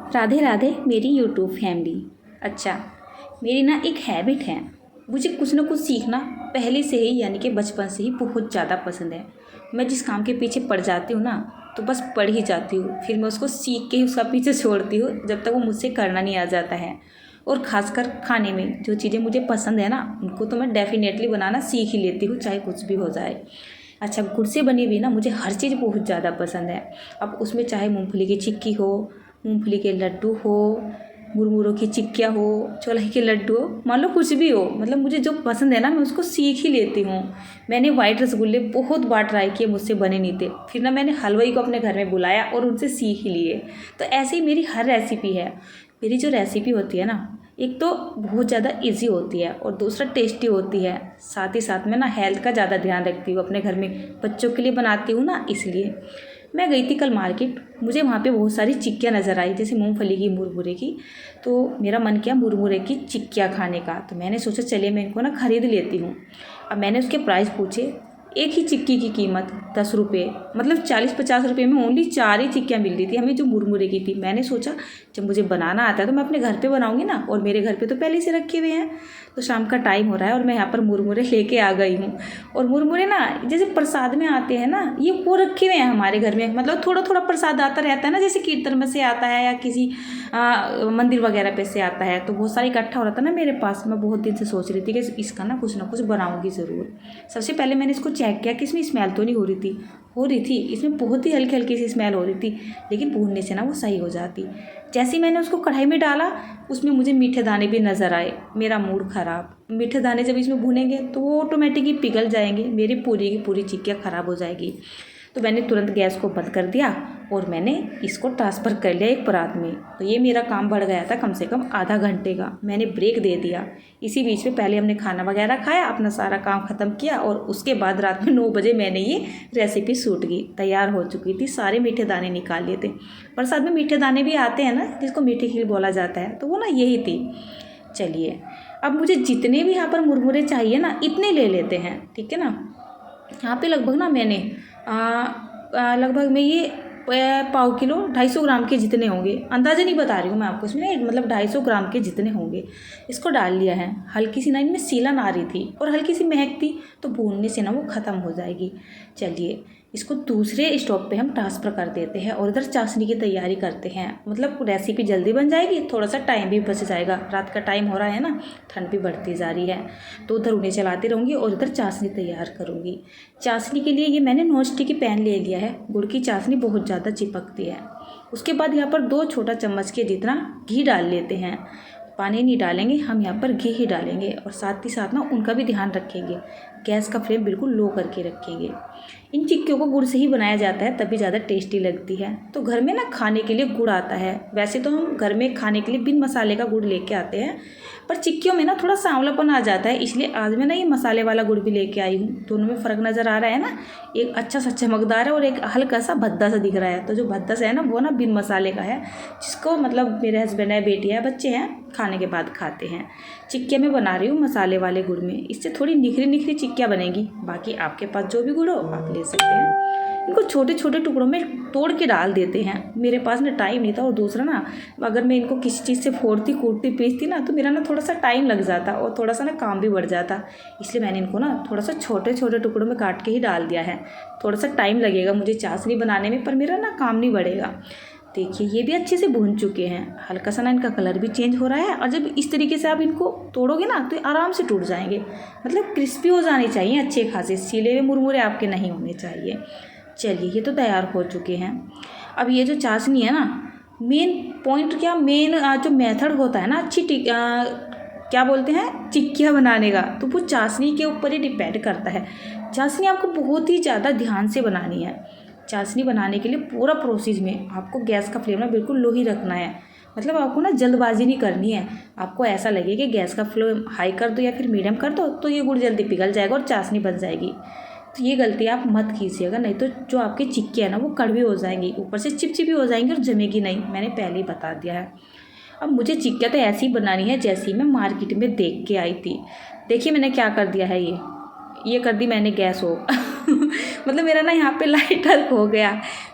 राधे राधे मेरी YouTube family. अच्छा, मेरी ना एक हैबिट है, मुझे कुछ ना कुछ सीखना पहले से ही यानी कि बचपन से ही बहुत ज़्यादा पसंद है। मैं जिस काम के पीछे पड़ जाती हूँ ना, तो बस पढ़ ही जाती हूँ, फिर मैं उसको सीख के ही उसका पीछे छोड़ती हूँ जब तक वो मुझसे करना नहीं आ जाता है। और ख़ासकर खाने में जो चीज़ें मुझे पसंद है ना, उनको तो मैं डेफ़िनेटली बनाना सीख ही लेती हूँ, चाहे कुछ भी हो जाए। अच्छा, गुड़ से बनी हुई ना मुझे हर चीज़ बहुत ज़्यादा पसंद है। अब उसमें चाहे मूँगफली की चिक्की हो, मूँगफली के लड्डू हो, मुरमुरों की चिक्कियाँ हो, छोले के लड्डू हो, मान लो कुछ भी हो, मतलब मुझे जो पसंद है ना मैं उसको सीख ही लेती हूँ। मैंने वाइट रसगुल्ले बहुत बार ट्राई किए, मुझसे बने नहीं थे। फिर ना मैंने हलवाई को अपने घर में बुलाया और उनसे सीख ही लिए। तो ऐसे ही मेरी हर रेसिपी है। मेरी जो रेसिपी होती है ना, एक तो बहुत ज़्यादा इजी होती है और दूसरा टेस्टी होती है। साथ ही साथ में ना हेल्थ का ज़्यादा ध्यान रखती हूँ, अपने घर में बच्चों के लिए बनाती हूँ ना, इसलिए। मैं गई थी कल मार्केट, मुझे वहाँ पे बहुत सारी चिक्कियाँ नज़र आई, जैसे मूंगफली की, मुरमुरे की। तो मेरा मन किया मुरमुरे की चिक्कियाँ खाने का, तो मैंने सोचा चलिए मैं इनको ना ख़रीद लेती हूँ। अब मैंने उसके प्राइस पूछे, एक ही चिक्की की कीमत 10 रुपये, मतलब 40-50 रुपये में ओनली 4 ही चिक्कियाँ मिल रही थी हमें, जो मुरमुरे की थी। मैंने सोचा जब मुझे बनाना आता है तो मैं अपने घर पे बनाऊंगी ना, और मेरे घर पे तो पहले से रखे हुए हैं। तो शाम का टाइम हो रहा है और मैं यहाँ पर मुरमुरे लेके आ गई हूँ। और मुरमुरे ना जैसे प्रसाद में आते हैं ना, ये वो रखे हुए हैं हमारे घर में, मतलब थोड़ा थोड़ा प्रसाद आता रहता है ना, जैसे कीर्तन में से आता है या किसी मंदिर वगैरह पे से आता है, तो बहुत सारा इकट्ठा हो रहा था ना मेरे पास। मैं बहुत दिन से सोच रही थी कि इसका ना कुछ बनाऊंगी ज़रूर। सबसे पहले मैंने इसको चेक किया कि इसमें स्मेल तो नहीं हो रही थी। इसमें बहुत ही हल्की हल्की सी स्मेल हो रही थी, लेकिन भूनने से ना वो सही हो जाती। जैसे ही मैंने उसको कढ़ाई में डाला, उसमें मुझे मीठे दाने भी नज़र आए। मेरा मूड ख़राब। मीठे दाने जब इसमें भुनेंगे तो वो ऑटोमेटिकली पिघल जाएंगे, मेरी पूरी की पूरी चिक्कियाँ ख़राब हो जाएगी। तो मैंने तुरंत गैस को बंद कर दिया और मैंने इसको ट्रांसफ़र कर लिया एक परात में। तो ये मेरा काम बढ़ गया था कम से कम आधा घंटे का। मैंने ब्रेक दे दिया। इसी बीच में पहले हमने खाना वगैरह खाया, अपना सारा काम ख़त्म किया, और उसके बाद रात में 9 बजे मैंने ये रेसिपी शूट की, तैयार हो चुकी थी। सारे मीठे दाने निकाल लिए थे। प्रसाद में मीठे दाने भी आते हैं ना, जिसको मीठी खीर बोला जाता है, तो वो ना यही थी। चलिए, अब मुझे जितने भी यहाँ पर मुरमुरे चाहिए ना, इतने ले लेते हैं, ठीक है ना। यहाँ पे लगभग ना मैंने लगभग में ये पाव किलो 250 ग्राम के जितने होंगे, अंदाज़ा नहीं बता रही हूँ मैं आपको, इसमें मतलब 250 ग्राम के जितने होंगे, इसको डाल लिया है। हल्की सी ना इनमें सीलन आ रही थी और हल्की सी महक थी, तो भूनने से ना वो ख़त्म हो जाएगी। चलिए, इसको दूसरे स्टोव पे हम ट्रांसफ़र कर देते हैं और इधर चाशनी की तैयारी करते हैं। मतलब रेसिपी जल्दी बन जाएगी, थोड़ा सा टाइम भी बच जाएगा। रात का टाइम हो रहा है ना, ठंड भी बढ़ती जा रही है, तो उधर उन्हें चलाती रहूँगी और इधर चाशनी तैयार करूँगी। चाशनी के लिए ये मैंने नॉन स्टिक की पैन ले लिया है। गुड़ की चाशनी बहुत ज़्यादा चिपकती है। उसके बाद यहाँ पर 2 छोटा चम्मच के जितना घी डाल लेते हैं। पानी नहीं डालेंगे हम, यहाँ पर घी ही डालेंगे, और साथ ही साथ ना उनका भी ध्यान रखेंगे। गैस का फ्लेम बिल्कुल लो करके रखेंगे। इन चिक्कियों को गुड़ से ही बनाया जाता है, तभी ज़्यादा टेस्टी लगती है। तो घर में ना खाने के लिए गुड़ आता है। वैसे तो हम घर में खाने के लिए बिन मसाले का गुड़ लेके आते हैं, पर चिक्कियों में ना थोड़ा सांवलापन आ जाता है, इसलिए आज मैं ना ये मसाले वाला गुड़ भी लेके आई हूँ। दोनों में फ़र्क नज़र आ रहा है ना, एक अच्छा सा चमकदार है और एक हल्का सा भद्दा सा दिख रहा है। तो जो भद्दा सा है ना, वो ना बिन मसाले का है, जिसको मतलब मेरे हस्बैंड है, बेटी है, बच्चे हैं, खाने के बाद खाते हैं। चिक्कियाँ मैं बना रही हूँ मसाले वाले गुड़ में, इससे थोड़ी निखरी निखरी चिक्कियाँ बनेंगी। बाकी आपके पास जो भी गुड़ हो आप ले सकते हैं। इनको छोटे छोटे टुकड़ों में तोड़ के डाल देते हैं। मेरे पास ना टाइम नहीं था, और दूसरा ना अगर मैं इनको किसी चीज़ से फोड़ती, कूटती, पीसती ना, तो मेरा ना थोड़ा सा टाइम लग जाता और थोड़ा सा ना काम भी बढ़ जाता। इसलिए मैंने इनको ना थोड़ा सा छोटे छोटे टुकड़ों में काट के ही डाल दिया है। थोड़ा सा टाइम लगेगा मुझे चाशनी बनाने में, पर मेरा ना काम नहीं बढ़ेगा। देखिए, ये भी अच्छे से भून चुके हैं। हल्का सा ना इनका कलर भी चेंज हो रहा है, और जब इस तरीके से आप इनको तोड़ोगे ना, तो आराम से टूट जाएंगे। मतलब क्रिस्पी हो जाने चाहिए अच्छे खासे, सीले हुए मुरमुरे आपके नहीं होने चाहिए। चलिए, ये तो तैयार हो चुके हैं। अब ये जो चाशनी है ना, मेन पॉइंट क्या, मेन जो मेथड होता है ना क्या बोलते हैं, चिक्कियाँ बनाने का, तो वो चाशनी के ऊपर ही डिपेंड करता है। चाशनी आपको बहुत ही ज़्यादा ध्यान से बनानी है। चाशनी बनाने के लिए पूरा प्रोसेस में आपको गैस का फ्लेम ना बिल्कुल लो ही रखना है। मतलब आपको ना जल्दबाजी नहीं करनी है। आपको ऐसा लगे कि गैस का फ्लेम हाई कर दो या फिर मीडियम कर दो, तो ये गुड़ जल्दी पिघल जाएगा और चाशनी बन जाएगी। तो ये गलती आप मत कीजिएगा, नहीं तो जो आपकी चिक्की है ना, वो कड़वी हो जाएंगी, ऊपर से चिपचिपी हो जाएंगी और जमेगी नहीं। मैंने पहले ही बता दिया है। अब मुझे चिक्कियाँ तो ऐसी बनानी है जैसी मैं मार्केट में देख के आई थी। देखिए मैंने क्या कर दिया है, ये कर दी मैंने गैस हो मतलब मेरा ना यहाँ पे लाइटर खो गया,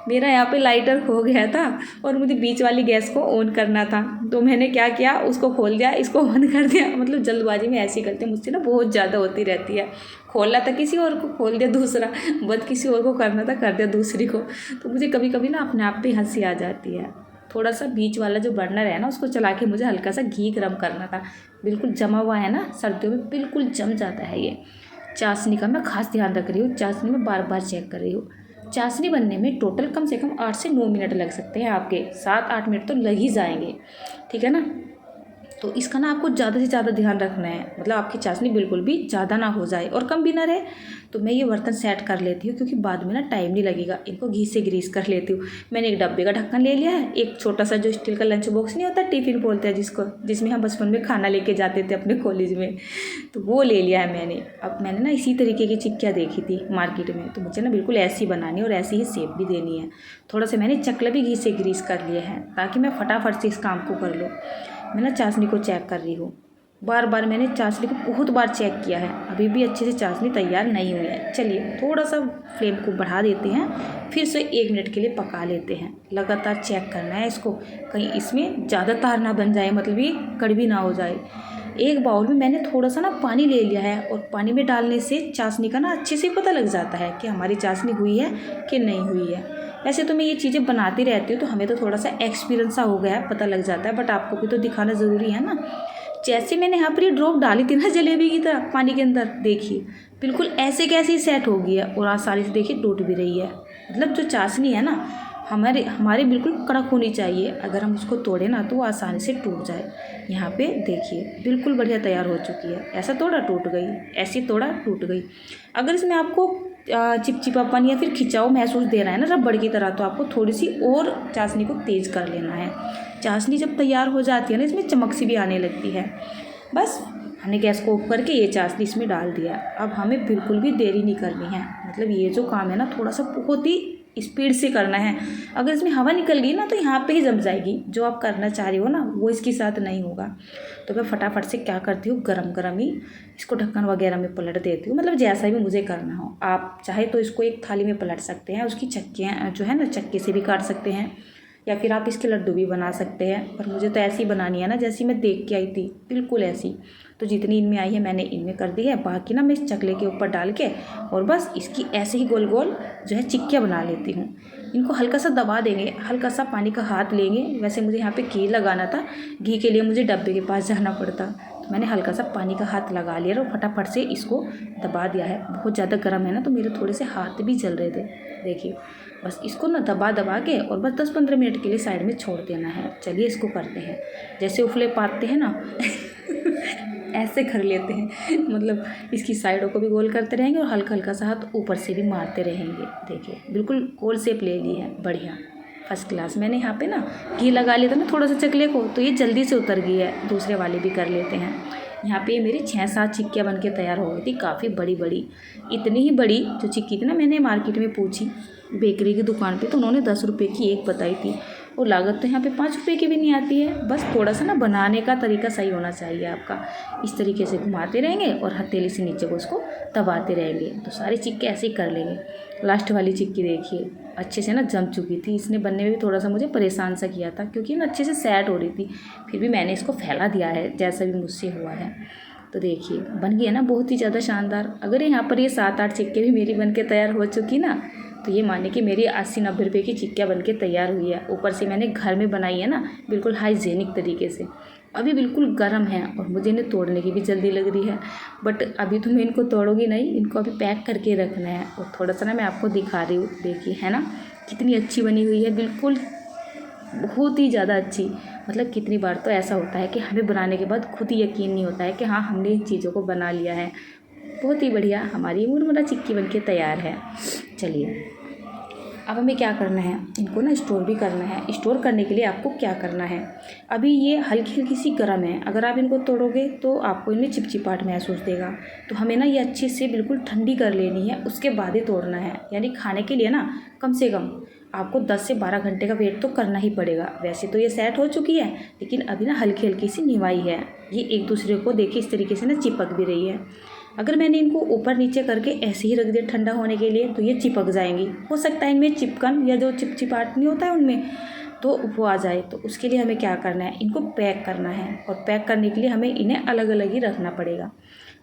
मेरा यहाँ पे लाइटर खो गया था और मुझे बीच वाली गैस को ऑन करना था। तो मैंने क्या किया, उसको खोल दिया, इसको ऑन कर दिया। मतलब जल्दबाजी में ऐसी करती हूँ, मुझसे ना बहुत ज़्यादा होती रहती है। खोलना था किसी और को, खोल दिया दूसरा, बंद किसी और को करना था, कर दिया दूसरी को। तो मुझे कभी कभी ना अपने आप पे हंसी आ जाती है। थोड़ा सा बीच वाला जो बर्नर है ना, उसको चला के मुझे हल्का सा घी गर्म करना था। बिल्कुल जमा हुआ है ना, सर्दियों में बिल्कुल जम जाता है ये। चाशनी का मैं खास ध्यान रख रही हूँ, चाशनी में बार बार चेक कर रही हूँ। चाशनी बनने में टोटल कम से कम 8 से 9 मिनट लग सकते हैं, आपके 7-8 मिनट तो लग ही जाएंगे, ठीक है ना। तो इसका ना आपको ज़्यादा से ज़्यादा ध्यान रखना है, मतलब आपकी चाशनी बिल्कुल भी ज़्यादा ना हो जाए और कम भी ना रहे। तो मैं ये बर्तन सेट कर लेती हूँ, क्योंकि बाद में ना टाइम नहीं लगेगा। इनको घी से ग्रीस कर लेती हूँ। मैंने एक डब्बे का ढक्कन ले लिया है, एक छोटा सा जो स्टील का लंच बॉक्स नहीं होता, टिफ़िन बोलते हैं जिसको, जिसमें हम बचपन में खाना लेके जाते थे अपने कॉलेज में, तो वो ले लिया है मैंने। अब मैंने ना इसी तरीके की चिक्कियाँ देखी थी मार्केट में, तो मुझे ना बिल्कुल ऐसी बनानी है और ऐसी ही शेप भी देनी है। थोड़ा सा मैंने चकला भी घी से ग्रीस कर लिया है, ताकि मैं फटाफट से इस काम को कर लूँ। मैं ना चाशनी को चेक कर रही हूँ, बार बार मैंने चाशनी को बहुत बार चेक किया है, अभी भी अच्छे से चाशनी तैयार नहीं हुई है। चलिए थोड़ा सा फ्लेम को बढ़ा देते हैं, फिर से 1 मिनट के लिए पका लेते हैं। लगातार चेक करना है इसको, कहीं इसमें ज़्यादा तार ना बन जाए, मतलब ये कड़वी ना हो जाए। एक बाउल में मैंने थोड़ा सा ना पानी ले लिया है, और पानी में डालने से चाशनी का ना अच्छे से पता लग जाता है कि हमारी चाशनी हुई है कि नहीं हुई है। वैसे तो मैं ये चीज़ें बनाती रहती हूँ, तो हमें तो थोड़ा सा एक्सपीरियंस सा हो गया है, पता लग जाता है, बट आपको भी तो दिखाना ज़रूरी है ना। जैसे मैंने यहाँ पर ये ड्रॉप डाली थी ना जलेबी की तरह पानी के अंदर, देखिए बिल्कुल ऐसे कैसे सेट हो गई है, और आसानी से देखिए टूट भी रही है। मतलब जो चाशनी है ना, हमारे बिल्कुल कड़क होनी चाहिए, अगर हम उसको तोड़े ना तो वो आसानी से टूट जाए। यहाँ पे देखिए बिल्कुल बढ़िया तैयार हो चुकी है। ऐसा तोड़ा टूट गई, ऐसी तोड़ा टूट गई। अगर इसमें आपको चिपचिपापन या फिर खिंचाव महसूस दे रहा है ना रबड़ की तरह, तो आपको थोड़ी सी और चाशनी को तेज़ कर लेना है। चाशनी जब तैयार हो जाती है ना, इसमें चमक सी भी आने लगती है। बस हमने गैस को ऑफ करके ये चाशनी इसमें डाल दिया। अब हमें बिल्कुल भी देरी नहीं करनी है, मतलब ये जो काम है ना थोड़ा सा बहुत ही स्पीड से करना है। अगर इसमें हवा निकल गई ना, तो यहाँ पे ही जम जाएगी, जो आप करना चाह रही हो ना वो इसके साथ नहीं होगा। तो मैं फटाफट से क्या करती हूँ, गरम गरम ही इसको ढक्कन वगैरह में पलट देती हूँ, मतलब जैसा भी मुझे करना हो। आप चाहे तो इसको एक थाली में पलट सकते हैं, उसकी चक्कियाँ जो है ना चक्के से भी काट सकते हैं, या फिर आप इसके लड्डू भी बना सकते हैं। पर मुझे तो ऐसी बनानी है ना जैसी मैं देख के आई थी, बिल्कुल ऐसी। तो जितनी इनमें आई है मैंने इनमें कर दी है, बाकी ना मैं इस चकले के ऊपर डाल के और बस इसकी ऐसे ही गोल गोल जो है चिक्कियाँ बना लेती हूँ। इनको हल्का सा दबा देंगे, हल्का सा पानी का हाथ लेंगे। वैसे मुझे यहाँ पे घी लगाना था, घी के लिए मुझे डब्बे के पास जाना पड़ता, तो मैंने हल्का सा पानी का हाथ लगा लिया और फटाफट से इसको दबा दिया है। बहुत ज़्यादा गर्म है ना, तो मेरे थोड़े से हाथ भी जल रहे थे। देखिए बस इसको ना दबा दबा के और बस 10-15 मिनट के लिए साइड में छोड़ देना है। चलिए इसको करते हैं, जैसे उफले पाते हैं ना ऐसे कर लेते हैं। मतलब इसकी साइडों को भी गोल करते रहेंगे और हल्का हल्का सा हाथ ऊपर से भी मारते रहेंगे। देखिए बिल्कुल गोल शेप ले ली है, बढ़िया फर्स्ट क्लास। मैंने यहाँ पे ना घी लगा लिया था ना थोड़ा सा चकले को, तो ये जल्दी से उतर गई है। दूसरे वाले भी कर लेते हैं। यहाँ पे मेरी 6-7 चिक्कियाँ बन के तैयार हो गई थी, काफ़ी बड़ी बड़ी। इतनी ही बड़ी जो चिक्की थी ना, मैंने मार्केट में पूछी बेकरी की दुकान पे, तो उन्होंने 10 रुपये की एक बताई थी, और लागत तो यहाँ पे 5 रुपये की भी नहीं आती है। बस थोड़ा सा ना बनाने का तरीका सही होना चाहिए आपका। इस तरीके से घुमाते रहेंगे और हथेली से नीचे को उसको दबाते रहेंगे, तो सारी चिक्की ऐसे ही कर लेंगे। लास्ट वाली चिक्की देखिए अच्छे से ना जम चुकी थी। इसने बनने में भी थोड़ा सा मुझे परेशान सा किया था, क्योंकि ना अच्छे से सेट हो रही थी। फिर भी मैंने इसको फैला दिया है जैसा भी मुझसे हुआ है। तो देखिए बन गई है ना बहुत ही ज़्यादा शानदार। अगर यहाँ पर ये 7-8 चिक्के भी मेरी बन के तैयार हो चुकी ना, तो ये माने कि मेरी 80-90 रुपये की चिक्कियाँ बन के तैयार हुई है। ऊपर से मैंने घर में बनाई है ना, बिल्कुल हाइजीनिक तरीके से। अभी बिल्कुल गर्म है और मुझे इन्हें तोड़ने की भी जल्दी लग रही है, बट अभी तो मैं इनको तोड़ूंगी नहीं, इनको अभी पैक करके रखना है। और थोड़ा सा ना मैं आपको दिखा रही हूँ, देखिए है ना कितनी अच्छी बनी हुई है, बिल्कुल बहुत ही ज़्यादा अच्छी। मतलब कितनी बार तो ऐसा होता है कि हमें बनाने के बाद खुद ही यकीन नहीं होता है कि हाँ हमने इन चीज़ों को बना लिया है। बहुत ही बढ़िया हमारी मुरमुरा चिक्की बनके तैयार है। चलिए अब हमें क्या करना है, इनको ना स्टोर भी करना है। स्टोर करने के लिए आपको क्या करना है, अभी ये हल्की हल्की सी गर्म है, अगर आप इनको तोड़ोगे तो आपको इनमें चिपचिपाहट महसूस देगा। तो हमें ना ये अच्छे से बिल्कुल ठंडी कर लेनी है, उसके बाद ही तोड़ना है। यानी खाने के लिए ना कम से कम आपको 10 से 12 घंटे का वेट तो करना ही पड़ेगा। वैसे तो ये सेट हो चुकी है, लेकिन अभी ना हल्की हल्की सी निवाई है, ये एक दूसरे को देखिए इस तरीके से ना चिपक भी रही है। अगर मैंने इनको ऊपर नीचे करके ऐसे ही रख दिया ठंडा होने के लिए तो ये चिपक जाएंगी। हो सकता है इनमें चिपकन या जो चिपचिपाहट नहीं होता है उनमें तो वो आ जाए। तो उसके लिए हमें क्या करना है, इनको पैक करना है और पैक करने के लिए हमें इन्हें अलग अलग ही रखना पड़ेगा।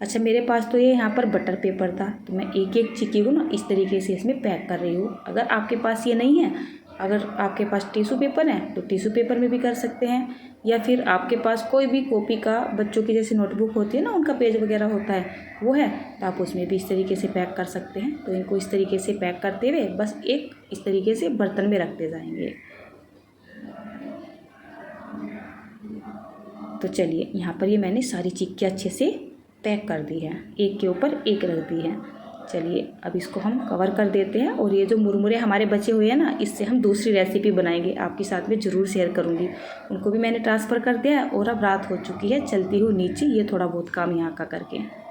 अच्छा, मेरे पास तो ये यहाँ पर बटर पेपर था तो मैं एक एक चिक्की को ना इस तरीके से इसमें पैक कर रही हूँ। अगर आपके पास ये नहीं है, अगर आपके पास टिश्यू पेपर है तो टिश्यू पेपर में भी कर सकते हैं, या फिर आपके पास कोई भी कॉपी का बच्चों की जैसे नोटबुक होती है ना उनका पेज वगैरह होता है वो है तो आप उसमें भी इस तरीके से पैक कर सकते हैं। तो इनको इस तरीके से पैक करते हुए बस एक इस तरीके से बर्तन में रखते जाएंगे। तो चलिए, यहाँ पर ये मैंने सारी चिक्की अच्छे से पैक कर दी है, एक के ऊपर एक रख दी है। चलिए अब इसको हम कवर कर देते हैं और ये जो मुरमुरे हमारे बचे हुए हैं ना, इससे हम दूसरी रेसिपी बनाएंगे, आपके साथ में ज़रूर शेयर करूँगी। उनको भी मैंने ट्रांसफ़र कर दिया है और अब रात हो चुकी है, चलती हूँ नीचे ये थोड़ा बहुत काम यहाँ का करके।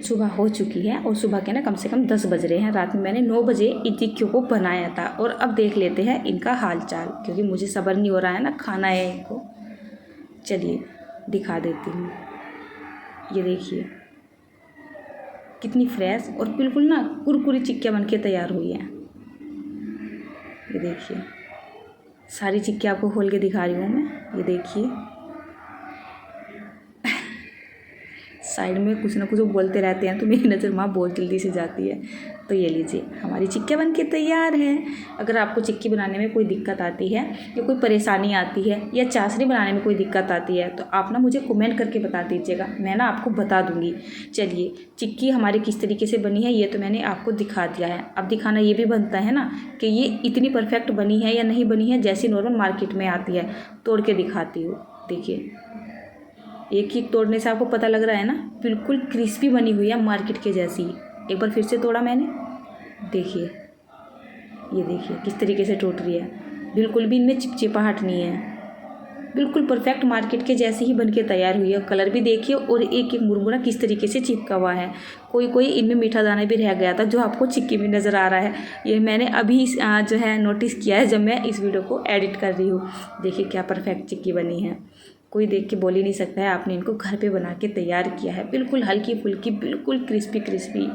सुबह हो चुकी है और सुबह के ना कम से कम 10 बज रहे हैं। रात में मैंने 9 बजे इन टिक्कियों को बनाया था और अब देख लेते हैं इनका हाल चाल, क्योंकि मुझे सब्र नहीं हो रहा है ना, खाना है इनको। चलिए दिखा देती हूँ। ये देखिए कितनी फ्रेश और बिल्कुल ना कुरकुरी चिक्कियाँ बन के तैयार हुई हैं। ये देखिए सारी चिक्कियाँ आपको खोल के दिखा रही हूँ मैं। ये देखिए साइड में कुछ ना कुछ वो बोलते रहते हैं तो मेरी नज़र वहाँ बहुत जल्दी से जाती है। तो ये लीजिए हमारी चिक्कियाँ बन के तैयार हैं। अगर आपको चिक्की बनाने में कोई दिक्कत आती है या कोई परेशानी आती है या चाशनी बनाने में कोई दिक्कत आती है तो आप ना मुझे कमेंट करके बता दीजिएगा, मैं ना आपको बता दूँगी। चलिए चिक्की हमारी किस तरीके से बनी है ये तो मैंने आपको दिखा दिया है। अब दिखाना ये भी बनता है ना कि ये इतनी परफेक्ट बनी है या नहीं बनी है जैसी नॉर्मल मार्केट में आती है। तोड़ के दिखाती हूँ। देखिए एक ही तोड़ने से आपको पता लग रहा है ना, बिल्कुल क्रिस्पी बनी हुई है मार्केट के जैसी। एक बार फिर से तोड़ा मैंने, देखिए ये देखिए किस तरीके से टूट रही है, बिल्कुल भी इनमें चिपचिपाहट नहीं है, बिल्कुल परफेक्ट मार्केट के जैसी ही बनके तैयार हुई है। कलर भी देखिए और एक एक मुरमुरा किस तरीके से चिपका हुआ है। कोई कोई इनमें मीठा दाना भी रह गया था जो आपको चिक्की में नज़र आ रहा है। ये मैंने अभी जो है नोटिस किया है जब मैं इस वीडियो को एडिट कर रही हूँ। देखिए क्या परफेक्ट चिक्की बनी है, कोई देख के बोल ही नहीं सकता है आपने इनको घर पे बना के तैयार किया है। बिल्कुल हल्की फुल्की, बिल्कुल क्रिस्पी क्रिस्पी।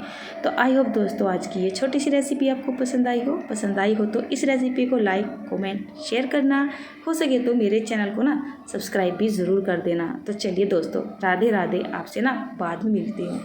तो आई होप दोस्तों आज की ये छोटी सी रेसिपी आपको पसंद आई हो तो इस रेसिपी को लाइक कमेंट शेयर करना, हो सके तो मेरे चैनल को ना सब्सक्राइब भी ज़रूर कर देना। तो चलिए दोस्तों राधे राधे, आपसे ना बाद में मिलती हूँ।